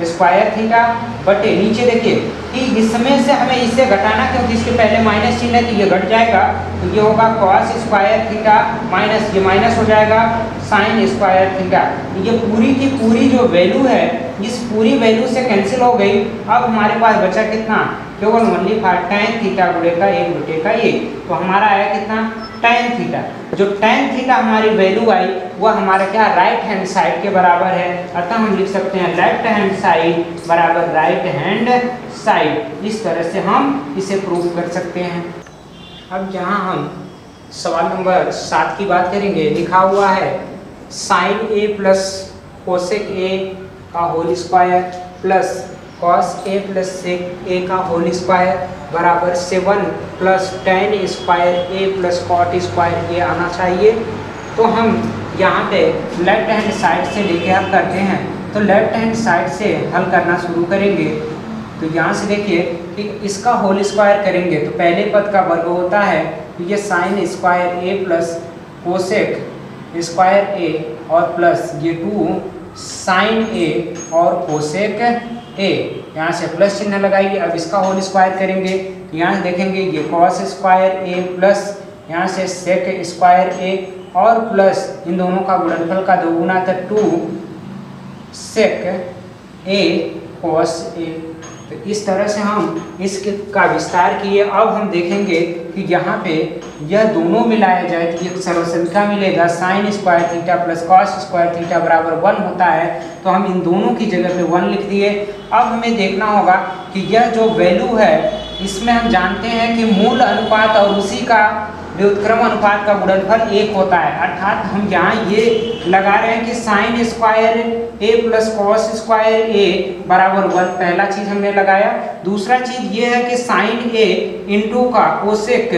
स्क्वायर थीटा बटे नीचे देखिए कि इसमें से हमें इसे घटाना, क्योंकि इसके पहले माइनस चिन्ह है तो ये घट जाएगा, तो ये होगा कॉस स्क्वायर थीटा माइनस ये माइनस हो जाएगा साइन स्क्वायर थीटा। ये पूरी की पूरी जो वैल्यू है इस पूरी वैल्यू से कैंसिल हो गई। अब हमारे पास बचा कितना, केवल ओनली tan थीटा गुणे का 1 बटे का ये, तो हमारा आया कितना tan थीटा। जो tan थीटा हमारी वैल्यू आई वो हमारा क्या राइट हैंड साइड के बराबर है, अतः हम लिख सकते हैं लेफ्ट हैंड साइड बराबर राइट हैंड साइड। इस तरह से हम इसे प्रूव कर सकते हैं। अब यहाँ हम सवाल नंबर 7 की बात करेंगे। लिखा हुआ है sine A plus cosec A का whole square plus cos A plus sec A का होल स्क्वायर बराबर 7 plus tan square A plus cot square A आना चाहिए। तो हम यहाँ पे लेफ्ट हैंड साइड से लेके हल करते हैं। तो लेफ्ट हैंड साइड से हल करना शुरू करेंगे। तो यहाँ से देखिए कि इसका होल स्क्वायर करेंगे तो पहले पद का वर्ग होता है, तो ये sine square A plus cosec square ए और प्लस ये 2 साइन ए और कोसेक ए, यहाँ से प्लस चिन्ह लगाइए। अब इसका होल स्क्वायर करेंगे तो यहाँ से देखेंगे ये कॉस स्क्वायर ए प्लस यहाँ से सेक स्क्वायर ए और प्लस इन दोनों का गुणनफल का दोगुना था 2 सेक ए कॉस ए। तो इस तरह से हम इसका विस्तार किए। अब हम देखेंगे कि यहाँ पे यह दोनों मिलाया जाए तो एक सर्वसंख्या मिलेगा sine square theta plus cos square theta बराबर 1 होता है। तो हम इन दोनों की जगह पे 1 लिख दिए। अब हमें देखना होगा कि यह जो वैल्यू है इसमें हम जानते हैं कि मूल अनुपात और उसी का व्युत्क्रम अनुपात का गुणनफल 1 होता है। अर्थात हम यहाँ ये लगा रहे हैं कि sine square A plus cos square ए बराबर 1, पहला चीज हमने लगाया। दूसरा चीज ये है कि साइन ए इंटू का कोसेक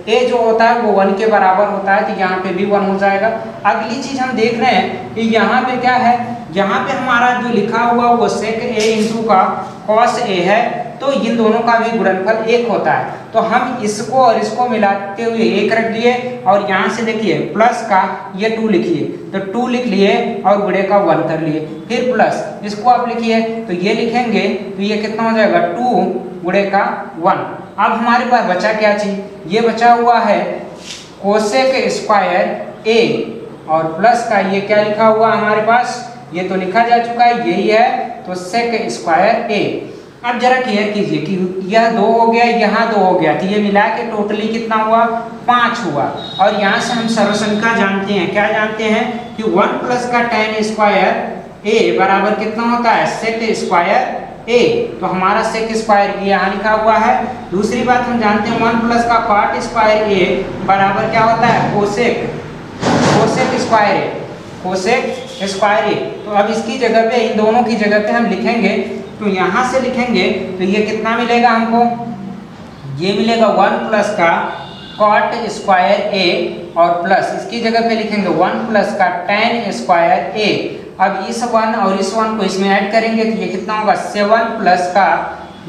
ए जो होता है वो 1 के बराबर होता है, तो यहाँ पे भी 1 हो जाएगा। अगली चीज हम देख रहे हैं कि यहाँ पे क्या है, यहाँ पे हमारा जो लिखा हुआ वो सेक ए इंटू का कॉस ए है, तो इन दोनों का भी गुणनफल 1 होता है। तो हम इसको और इसको मिलाते हुए 1 रख दिए और यहाँ से देखिए प्लस का ये 2 लिखिए, तो 2 लिख लिए और गुणे का 1 कर लिए। फिर प्लस इसको आप लिखिए तो ये लिखेंगे तो ये कितना हो जाएगा 2 गुणे का 1। अब हमारे पास बचा क्या चीज, ये बचा हुआ है कोसेक स्क्वायर ए और प्लस का ये क्या लिखा हुआ हमारे पास, ये तो लिखा जा चुका है यही है, तो सेक स्क्वायर ए। अब जरा क्लियर कीजिए कि यह 2 हो गया यहाँ 2 हो गया, तो ये मिला के टोटली कितना हुआ 5 हुआ। और यहाँ से हम सर्वसंख्या जानते हैं, क्या जानते हैं कि 1 प्लस का tan स्क्वायर ए बराबर कितना होता है सेक स्क्वायर ए, तो हमारा सेक स्क्वायर यहाँ लिखा हुआ है। दूसरी बात हम जानते हैं 1 प्लस का कॉट स्क्वायर ए बराबर क्या होता है कोसेक स्क्वायर ए, कोसेक स्क्वायर ए। तो अब इसकी जगह पे इन दोनों की जगह पे हम लिखेंगे, तो यहाँ से लिखेंगे तो ये कितना मिलेगा हमको, ये मिलेगा 1 प्लस का कॉट स्क्वायर ए और प्लस इसकी जगह पे लिखेंगे 1 प्लस का tan स्क्वायर ए। अब इस 1 और इस 1 को इसमें ऐड करेंगे तो ये कितना होगा 7 प्लस का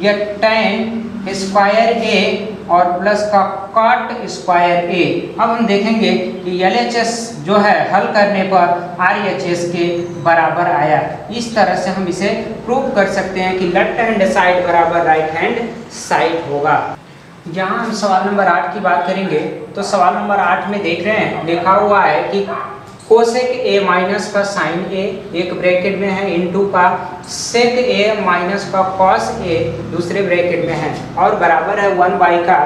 ये tan स्क्वायर ए और प्लस का कॉट स्क्वायर ए। अब हम देखेंगे कि LHS जो है हल करने पर RHS के बराबर आया। इस तरह से हम इसे प्रूव कर सकते हैं कि लेफ्ट हैंड साइड बराबर राइट हैंड साइड होगा। यहाँ हम सवाल नंबर 8 की बात करेंगे। तो सवाल नंबर 8 में देख रहे हैं लिखा हुआ है कि कोसेक ए माइनस का साइन ए एक ब्रैकेट में है इनटू का सेक ए माइनस का कॉस ए दूसरे ब्रैकेट में है और बराबर है 1 बाई का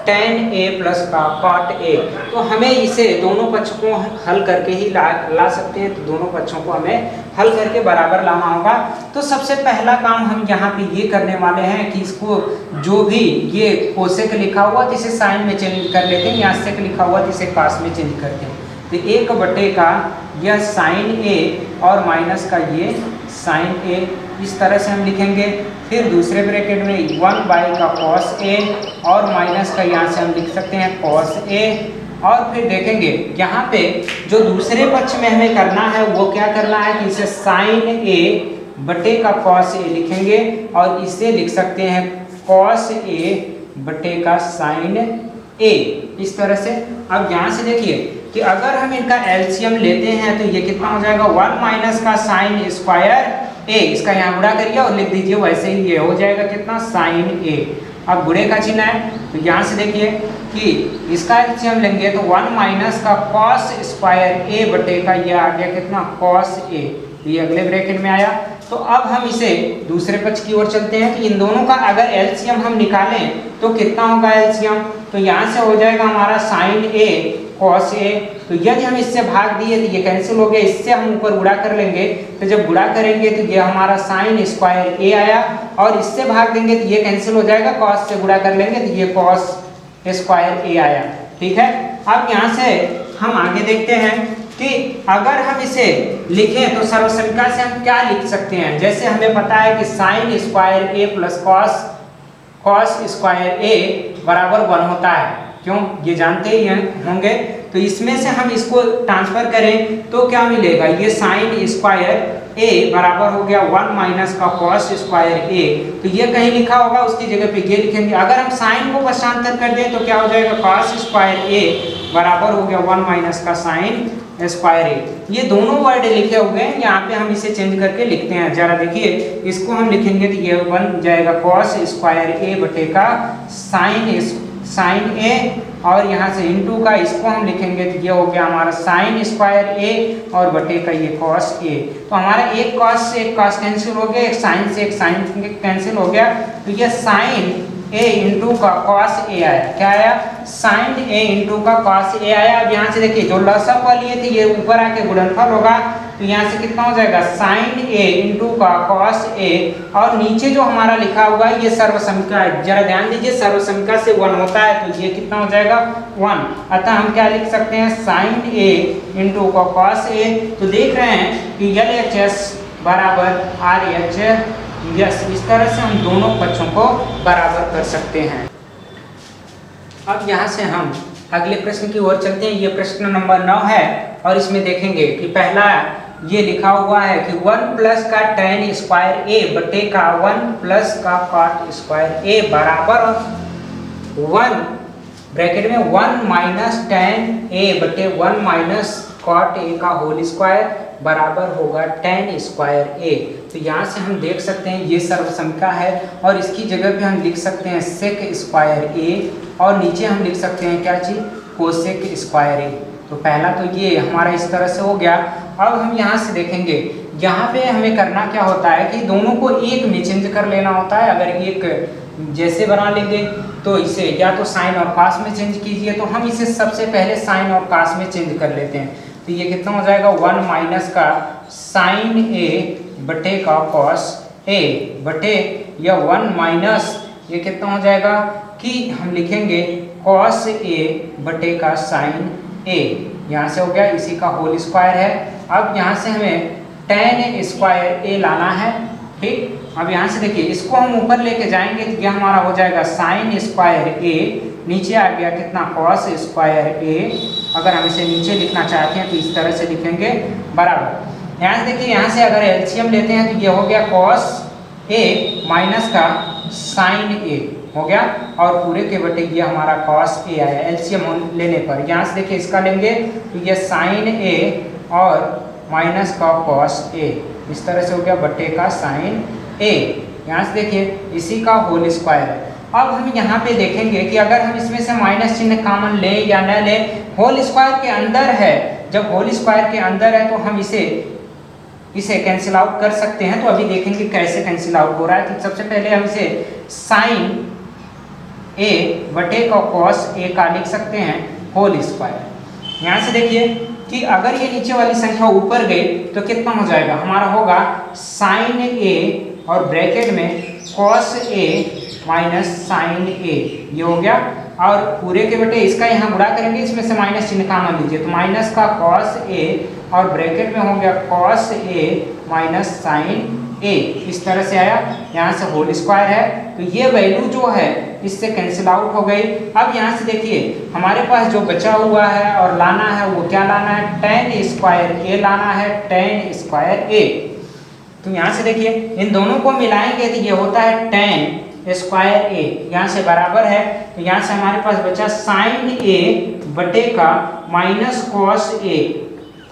tan ए प्लस का कॉट ए। तो हमें इसे दोनों पक्षों को हल करके ही ला सकते हैं, तो दोनों पक्षों को हमें हल करके बराबर लाना होगा। तो सबसे पहला काम हम यहाँ पे ये करने वाले हैं कि इसको जो भी ये कोसेक लिखा हुआ तो इसे साइन में चेंज कर लेते हैं, यहाँ सेक लिखा हुआ तो इसे कॉस में चेंज करते हैं। तो 1 बटे का यह साइन ए और माइनस का ये साइन ए, इस तरह से हम लिखेंगे। फिर दूसरे ब्रैकेट में 1 बाई का कॉस ए और माइनस का यहाँ से हम लिख सकते हैं कॉस ए। और फिर देखेंगे यहाँ पे जो दूसरे पक्ष में हमें करना है वो क्या करना है कि इसे साइन ए बटे का कॉस ए लिखेंगे और इसे लिख सकते हैं कॉस ए बटे का साइन ए, इस तरह से। अब यहाँ से देखिए कि अगर हम इनका एलसीएम लेते हैं तो ये कितना हो जाएगा 1 माइनस का साइन स्क्वायर ए, इसका यहाँ गुणा करिए और लिख दीजिए वैसे ही ये हो जाएगा कितना साइन ए। अब गुणे का चिन्ह है तो यहाँ से देखिए कि इसका एलसीएम लेंगे तो 1 माइनस का कॉस स्क्वायर ए बटे का ये आ गया कितना कॉस ए, ये अगले ब्रैकेट में आया। तो अब हम इसे दूसरे पक्ष की ओर चलते हैं कि इन दोनों का अगर एलसीएम हम निकालें तो कितना होगा एलसीएम, तो यहाँ से हो जाएगा हमारा साइन ए कॉस ए। तो यदि हम इससे भाग दिए तो ये कैंसिल हो गया, इससे हम ऊपर गुणा कर लेंगे, तो जब गुणा करेंगे तो ये हमारा साइन स्क्वायर ए आया, और इससे भाग देंगे तो ये कैंसिल हो जाएगा, कॉस से गुणा कर लेंगे तो ये कॉस स्क्वायर ए आया। ठीक है, अब यहाँ से हम आगे देखते हैं कि अगर हम इसे लिखें तो सर्वसंख्या से हम क्या लिख सकते हैं। जैसे हमें पता है कि sine square A plus cos square ए बराबर 1 होता है, क्यों, ये जानते ही होंगे। तो इसमें से हम इसको ट्रांसफर करें तो क्या मिलेगा, ये साइन स्क्वायर ए बराबर हो गया 1 माइनस का कॉस स्क्वायर ए। तो ये कहीं लिखा होगा, उसकी जगह पे ये लिखेंगे। अगर हम साइन को पक्षांतर कर दें तो क्या हो जाएगा, कॉस स्क्वायर ए बराबर हो गया 1 माइनस का साइन स्क्वायर ए। ये दोनों वर्ड लिखे हुए हैं, यहाँ पे हम इसे चेंज करके लिखते हैं। जरा देखिए, इसको हम लिखेंगे तो ये बन जाएगा कॉस स्क्वायर ए बटे का साइन ए, और यहाँ से इनटू का इसको हम लिखेंगे तो ये हो गया हमारा साइन स्क्वायर ए और बटे का ये कॉस ए। तो हमारा एक कॉस से एक कॉस कैंसिल हो गया, एक साइन से एक साइन कैंसिल हो गया, तो ये साइन ए इंटू का कॉस ए आया। क्या आया, साइन ए इंटू का कॉस ए आया। अब यहाँ से देखिए जो लसअप वाली है थी ये ऊपर आके गुणनफल होगा, तो यहाँ से कितना हो जाएगा, साइन ए इंटू का कॉस ए, और नीचे जो हमारा लिखा हुआ है ये सर्वसंख्या है। जरा ध्यान दीजिए, सर्वसंख्या से 1 होता है तो ये कितना हो जाएगा 1। अतः हम क्या लिख सकते हैं, साइन ए इंटू का कॉस ए। तो देख रहे हैं कि LHS बराबर RH, यस, इस तरह से हम दोनों पक्षों को बराबर कर सकते हैं। अब यहाँ से हम अगले प्रश्न की ओर चलते हैं। ये प्रश्न नंबर 9 है, और इसमें देखेंगे कि पहला ये लिखा हुआ है कि 1 प्लस का tan स्क्वायर ए बटे का 1 प्लस का cot स्क्वायर ए बराबर 1 ब्रैकेट में 1 माइनस tan ए बटे 1 माइनस cot ए का होल स्क्वायर बराबर होगा tan स्क्वायर ए। तो यहाँ से हम देख सकते हैं ये सर्वसंख्या है, और इसकी जगह पे हम लिख सकते हैं sec स्क्वायर ए, और नीचे हम लिख सकते हैं क्या चीज़, कोसेक स्क्वायर ए। तो पहला तो ये हमारा इस तरह से हो गया। अब हम यहाँ से देखेंगे, यहाँ पे हमें करना क्या होता है कि दोनों को एक में चेंज कर लेना होता है। अगर एक जैसे बना लेंगे तो इसे या तो साइन और कॉस में चेंज कीजिए, तो हम इसे सबसे पहले साइन और कॉस में चेंज कर लेते हैं। तो ये कितना हो जाएगा, 1 माइनस का साइन ए बटे का कॉस ए बटे या 1 माइनस ये कितना हो जाएगा कि हम लिखेंगे कॉस ए बटे का साइन ए। यहाँ से हो गया, इसी का होल स्क्वायर है। अब यहाँ से हमें tan स्क्वायर ए लाना है। ठीक, अब यहाँ से देखिए इसको हम ऊपर लेके जाएंगे तो यह हमारा हो जाएगा साइन स्क्वायर ए, नीचे आ गया कितना कॉस स्क्वायर ए। अगर हम इसे नीचे लिखना चाहते हैं तो इस तरह से लिखेंगे बराबर। यहाँ से देखिए, यहाँ से अगर एलसीएम लेते हैं तो ये हो गया कॉस ए माइनस का साइन ए हो गया, और पूरे के बटे ये हमारा कॉस ए आया एलसीएम लेने पर। यहाँ से देखिए इसका लेंगे तो ये साइन ए और माइनस का कॉस ए, इस तरह से हो गया बटे का साइन ए। यहाँ से देखिए इसी का होल स्क्वायर है। अब हम यहाँ पे देखेंगे कि अगर हम इसमें से माइनस चिन्ह कॉमन लें या न लें, होल स्क्वायर के अंदर है, जब होल स्क्वायर के अंदर है तो हम इसे कैंसिल आउट कर सकते हैं। तो अभी देखेंगे कैसे कैंसिल आउट हो रहा है। तो सबसे पहले हम इसे साइन ए बटे का कॉस ए का लिख सकते हैं होल स्क्वायर। यहाँ से देखिए कि अगर ये नीचे वाली संख्या ऊपर गई तो कितना हो जाएगा, हमारा होगा साइन ए और ब्रैकेट में कॉस ए माइनस साइन ए, ये हो गया, और पूरे के बटे इसका यहाँ गुणा करेंगे, इसमें से माइनस चिन्ह कॉमन लीजिए तो माइनस का कॉस ए और ब्रैकेट में हो गया कॉस ए माइनस साइन ए, इस तरह से आया। यहाँ से होल स्क्वायर है तो ये वैल्यू जो है इससे कैंसिल आउट हो गई। अब यहाँ से देखिए हमारे पास जो बचा हुआ है और लाना है वो क्या लाना है, tan स्क्वायर ए लाना है, tan स्क्वायर ए। तो यहाँ से देखिए इन दोनों को मिलाएंगे तो ये होता है tan स्क्वायर ए, यहाँ से बराबर है। तो यहाँ से हमारे पास बचा साइन ए बटे का माइनस कॉस ए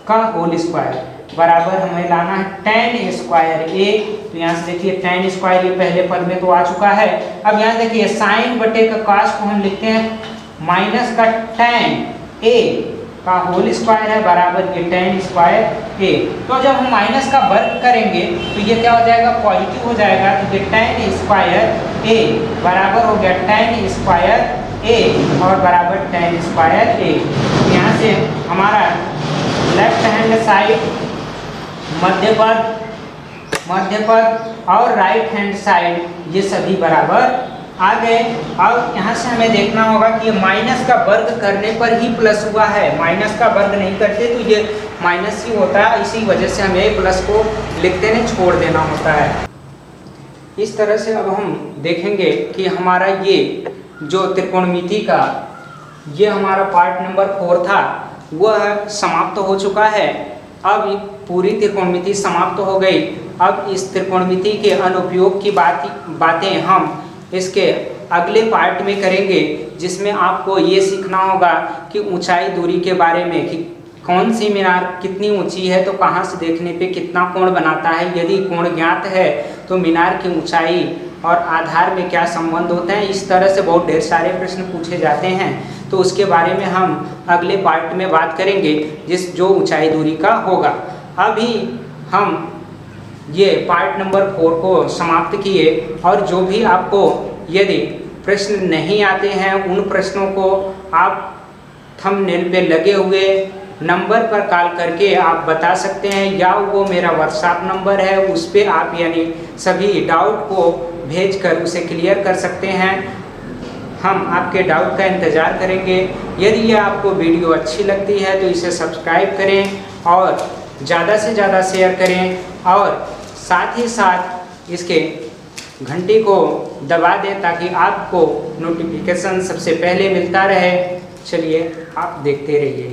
का होल स्क्वायर। बराबर हमें लाना है tan स्क्वायर ए। तो यहाँ से देखिए tan स्क्वायर ये पहले पद में तो आ चुका है। अब यहाँ देखिए साइन बटे का cos को हम लिखते हैं माइनस का tan ए का होल स्क्वायर है बराबर ये tan स्क्वायर ए। तो जब हम माइनस का वर्ग करेंगे तो ये क्या हो जाएगा, पॉजिटिव हो जाएगा। तो ये tan स्क्वायर ए बराबर हो गया tan स्क्वायर ए और बराबर tan स्क्वायर ए। यहाँ से हमारा लेफ्ट हैंड साइड मध्य पद और राइट हैंड साइड ये सभी बराबर आ गए। अब यहाँ से हमें देखना होगा कि ये माइनस का वर्ग करने पर ही प्लस हुआ है, माइनस का वर्ग नहीं करते तो ये माइनस ही होता है, इसी वजह से हमें प्लस को लिखते नहीं छोड़ देना होता है। इस तरह से अब हम देखेंगे कि हमारा ये जो त्रिकोणमिति का ये हमारा पार्ट नंबर 4 था वह समाप्त हो चुका है। अब पूरी त्रिकोणमिति समाप्त हो गई। अब इस त्रिकोणमिति के अनुप्रयोग की बातें हम इसके अगले पार्ट में करेंगे, जिसमें आपको ये सीखना होगा कि ऊंचाई दूरी के बारे में कि कौन सी मीनार कितनी ऊंची है तो कहाँ से देखने पे कितना कोण बनाता है, यदि कोण ज्ञात है तो मीनार की ऊंचाई और आधार में क्या संबंध होते हैं। इस तरह से बहुत ढेर सारे प्रश्न पूछे जाते हैं, तो उसके बारे में हम अगले पार्ट में बात करेंगे जो ऊंचाई दूरी का होगा। अभी हम ये पार्ट नंबर 4 को समाप्त किए और जो भी आपको यदि प्रश्न नहीं आते हैं उन प्रश्नों को आप थंबनेल पे लगे हुए नंबर पर कॉल करके आप बता सकते हैं, या वो मेरा व्हाट्सएप नंबर है उस पर आप यानी सभी डाउट को भेजकर उसे क्लियर कर सकते हैं। हम आपके डाउट का इंतज़ार करेंगे। यदि ये आपको वीडियो अच्छी लगती है तो इसे सब्सक्राइब करें और ज़्यादा से ज़्यादा शेयर करें और साथ ही साथ इसके घंटी को दबा दें ताकि आपको नोटिफिकेशन सबसे पहले मिलता रहे। चलिए आप देखते रहिए।